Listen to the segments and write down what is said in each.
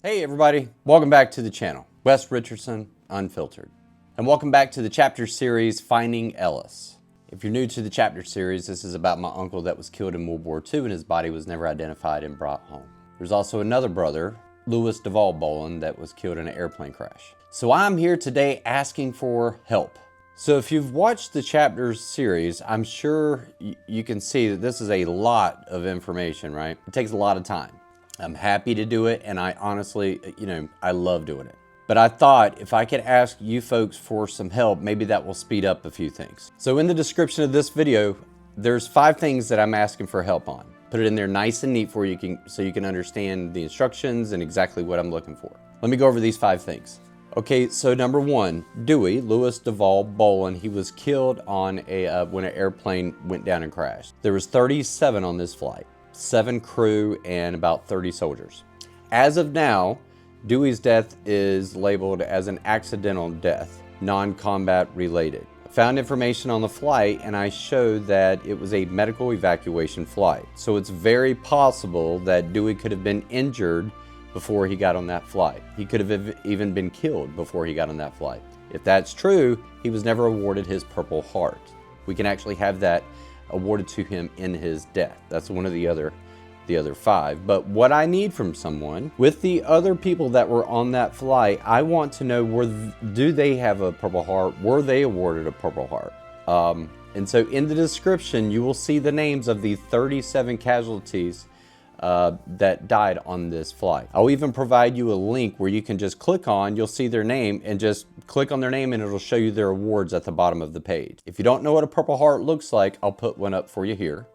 Hey everybody, welcome back to the channel, Wes Richardson Unfiltered. And welcome back to the chapter series, Finding Ellis. If you're new to the chapter series, this is about my uncle that was killed in World War II and his body was never identified and brought home. There's also another brother, Louis Duval Bolin, that was killed in an airplane crash. So I'm here today asking for help. So if you've watched the chapters series, I'm sure you can see that this is a lot of information, right? It takes a lot of time. I'm happy to do it, and I honestly, I love doing it. But I thought if I could ask you folks for some help, maybe that will speed up a few things. So in the description of this video, there's 5 things that I'm asking for help on. Put it in there nice and neat for you so you can understand the instructions and exactly what I'm looking for. Let me go over these 5 things. Okay, so number 1, Dewey, Louis Duval Bolin, he was killed on when an airplane went down and crashed. There was 37 on this flight, 7 crew and about 30 soldiers. As of now, Dewey's death is labeled as an accidental death, non-combat related. I found information on the flight and I showed that it was a medical evacuation flight. So it's very possible that Dewey could have been injured before he got on that flight. He could have even been killed before he got on that flight. If that's true, he was never awarded his Purple Heart. We can actually have that awarded to him in his death. That's one of the other 5. But what I need from someone, with the other people that were on that flight, I want to know, do they have a Purple Heart? Were they awarded a Purple Heart? And so in the description, you will see the names of the 37 casualties that died on this flight. I'll even provide you a link where you can just click on, you'll see their name, and just click on their name and it'll show you their awards at the bottom of the page. If you don't know what a Purple Heart looks like, I'll put one up for you here.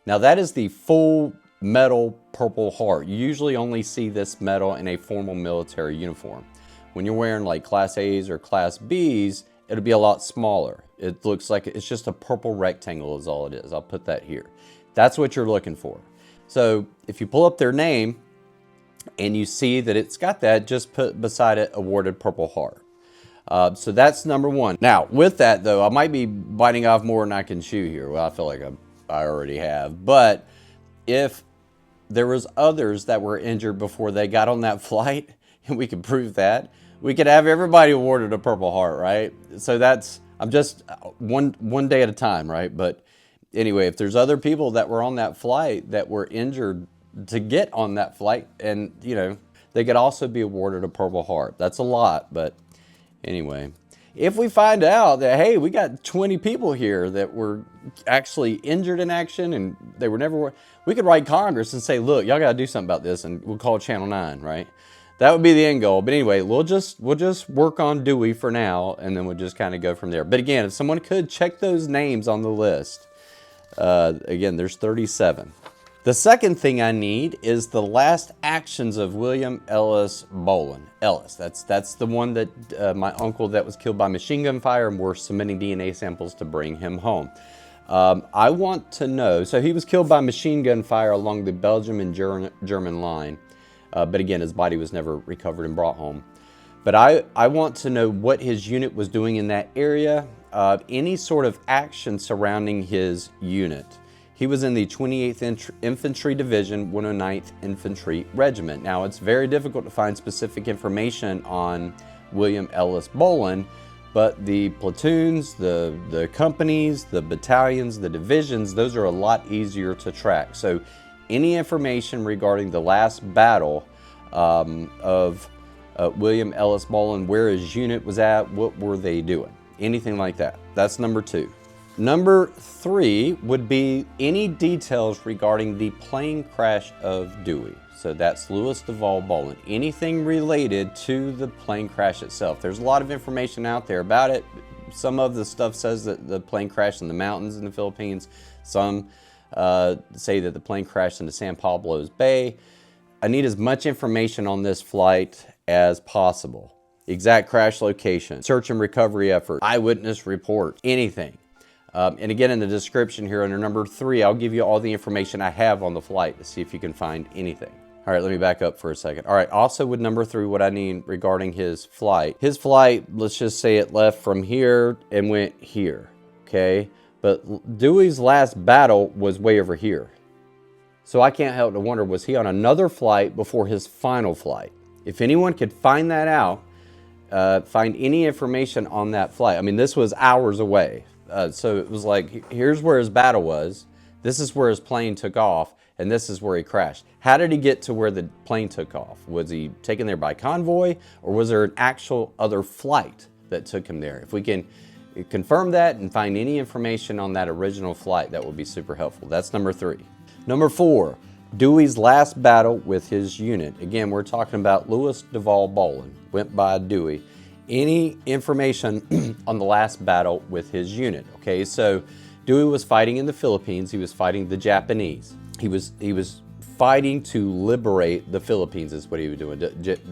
Now that is the full metal Purple Heart. You usually only see this medal in a formal military uniform. When you're wearing like Class A's or Class B's, it'll be a lot smaller. It looks like it's just a purple rectangle is all it is. I'll put that here. That's what you're looking for. So if you pull up their name and you see that it's got that, just put beside it awarded Purple Heart. So that's number 1. Now with that though, I might be biting off more than I can chew here. Well, I feel like I already have. But if there was others that were injured before they got on that flight and we could prove that, we could have everybody awarded a Purple Heart, right? So I'm just one day at a time, right? But anyway, if there's other people that were on that flight that were injured to get on that flight, and they could also be awarded a Purple Heart. That's a lot, but anyway. If we find out that, hey, we got 20 people here that were actually injured in action and they were never, we could write Congress and say, look, y'all got to do something about this, and we'll call Channel 9, right? That would be the end goal. But anyway, we'll just work on Dewey for now, and then we'll just kind of go from there. But again, if someone could check those names on the list, again, there's 37. The second thing I need is the last actions of William Ellis Bolin. Ellis, that's the one that my uncle that was killed by machine gun fire, and we're submitting DNA samples to bring him home. I want to know, so he was killed by machine gun fire along the Belgium and German line, but again, his body was never recovered and brought home. But I want to know what his unit was doing in that area, any sort of action surrounding his unit. He was in the 28th Infantry Division, 109th Infantry Regiment. Now, it's very difficult to find specific information on William Ellis Bolin, but the platoons, the companies, the battalions, the divisions, those are a lot easier to track. So any information regarding the last battle of William Ellis Bolin, where his unit was at, what were they doing, anything like that. That's number 2. Number 3 would be any details regarding the plane crash of Dewey. So that's Louis Duval Bolin. Anything related to the plane crash itself. There's a lot of information out there about it. Some of the stuff says that the plane crashed in the mountains in the Philippines. Some say that the plane crashed into San Pablo's Bay. I need as much information on this flight as possible. Exact crash location, search and recovery effort, eyewitness report, anything. And again, in the description here under number 3, I'll give you all the information I have on the flight to see if you can find anything. All right, let me back up for a second. All right, also with number 3, what I need regarding his flight. His flight, let's just say it left from here and went here, okay? But Dewey's last battle was way over here. So I can't help to wonder, was he on another flight before his final flight? If anyone could find that out, find any information on that flight. I mean, this was hours away. So it was like, here's where his battle was, this is where his plane took off, and this is where he crashed. How did he get to where the plane took off? Was he taken there by convoy, or was there an actual other flight that took him there? If we can confirm that and find any information on that original flight, that would be super helpful. That's number 3. Number 4, Dewey's last battle with his unit. Again, we're talking about Louis Duval Bolin, went by Dewey. Any information on the last battle with his unit? Okay, so Dewey was fighting in the Philippines. He was fighting the Japanese. He was fighting to liberate the Philippines is what he was doing.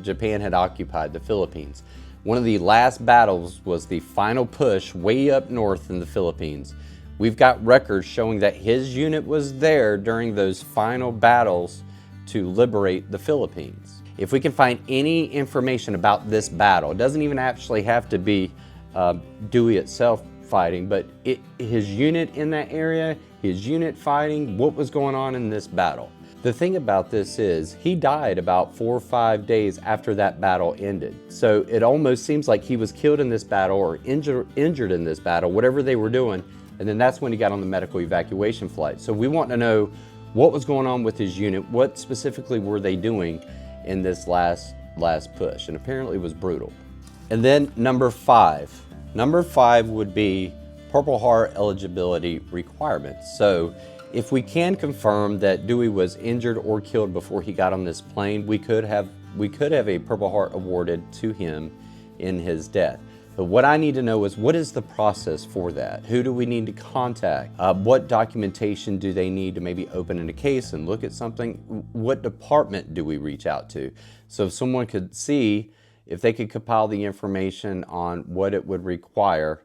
Japan had occupied the Philippines. One of the last battles was the final push way up north in the Philippines. We've got records showing that his unit was there during those final battles to liberate the Philippines. If we can find any information about this battle, it doesn't even actually have to be Dewey itself fighting, but his unit in that area, his unit fighting, what was going on in this battle. The thing about this is he died about 4 or 5 days after that battle ended. So it almost seems like he was killed in this battle or injured in this battle, whatever they were doing, and then that's when he got on the medical evacuation flight. So we want to know what was going on with his unit, what specifically were they doing in this last push, and apparently it was brutal. And then number 5. Number 5 would be Purple Heart eligibility requirements. So if we can confirm that Dewey was injured or killed before he got on this plane, we could have a Purple Heart awarded to him in his death. But what I need to know is, what is the process for that? Who do we need to contact? What documentation do they need to maybe open a case and look at something? What department do we reach out to? So if someone could see, if they could compile the information on what it would require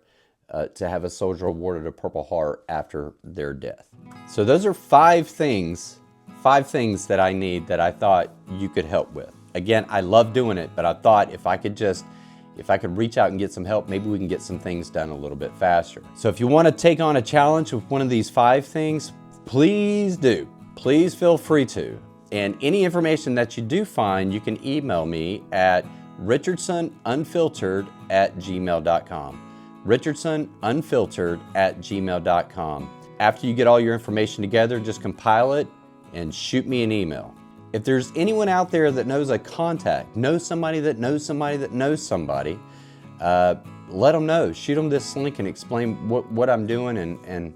to have a soldier awarded a Purple Heart after their death. So those are 5 things that I need that I thought you could help with. Again, I love doing it, but I thought if I could reach out and get some help, maybe we can get some things done a little bit faster. So if you want to take on a challenge with one of these 5 things, please do. Please feel free to. And any information that you do find, you can email me at RichardsonUnfiltered@gmail.com. RichardsonUnfiltered@gmail.com. After you get all your information together, just compile it and shoot me an email. If there's anyone out there that knows a contact, knows somebody that knows somebody that knows somebody, let them know. Shoot them this link and explain what I'm doing and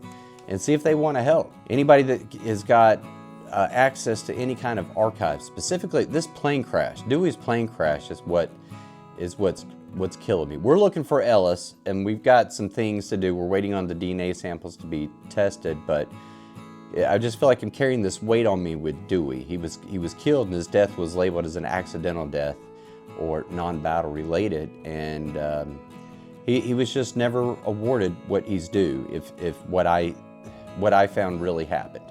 see if they want to help. Anybody that has got access to any kind of archive, specifically this plane crash, Dewey's plane crash is what's killing me. We're looking for ELLIS, and we've got some things to do. We're waiting on the DNA samples to be tested, but I just feel like I'm carrying this weight on me with Dewey. He was killed, and his death was labeled as an accidental death or non-battle related, and he was just never awarded what he's due if what I found really happened.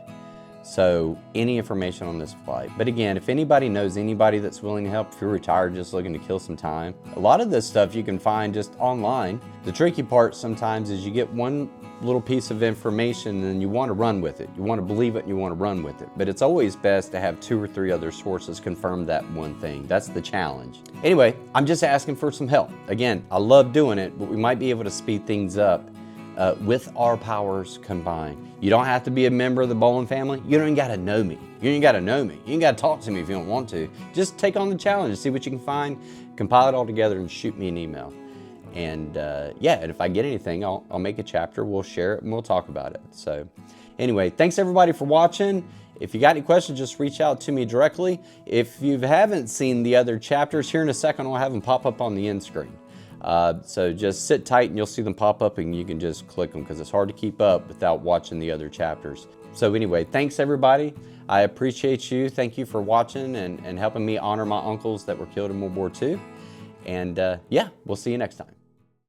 So any information on this flight. But again, if anybody knows anybody that's willing to help, if you're retired just looking to kill some time, a lot of this stuff you can find just online. The tricky part sometimes is you get one little piece of information and you want to run with it. You want to believe it and you want to run with it. But it's always best to have 2 or 3 other sources confirm that one thing. That's the challenge. Anyway, I'm just asking for some help. Again, I love doing it, but we might be able to speed things up with our powers combined. You don't have to be a member of the Bolin family. You don't even got to know me. You ain't got to know me. You ain't got to talk to me if you don't want to. Just take on the challenge and see what you can find, compile it all together, and shoot me an email. And yeah, and if I get anything, I'll make a chapter, we'll share it, and we'll talk about it. So anyway, thanks everybody for watching. If you got any questions, just reach out to me directly. If you haven't seen the other chapters, here in a second I'll have them pop up on the end screen. So just sit tight and you'll see them pop up and you can just click them because it's hard to keep up without watching the other chapters. So anyway, thanks everybody. I appreciate you. Thank you for watching and helping me honor my uncles that were killed in World War II. And yeah, we'll see you next time.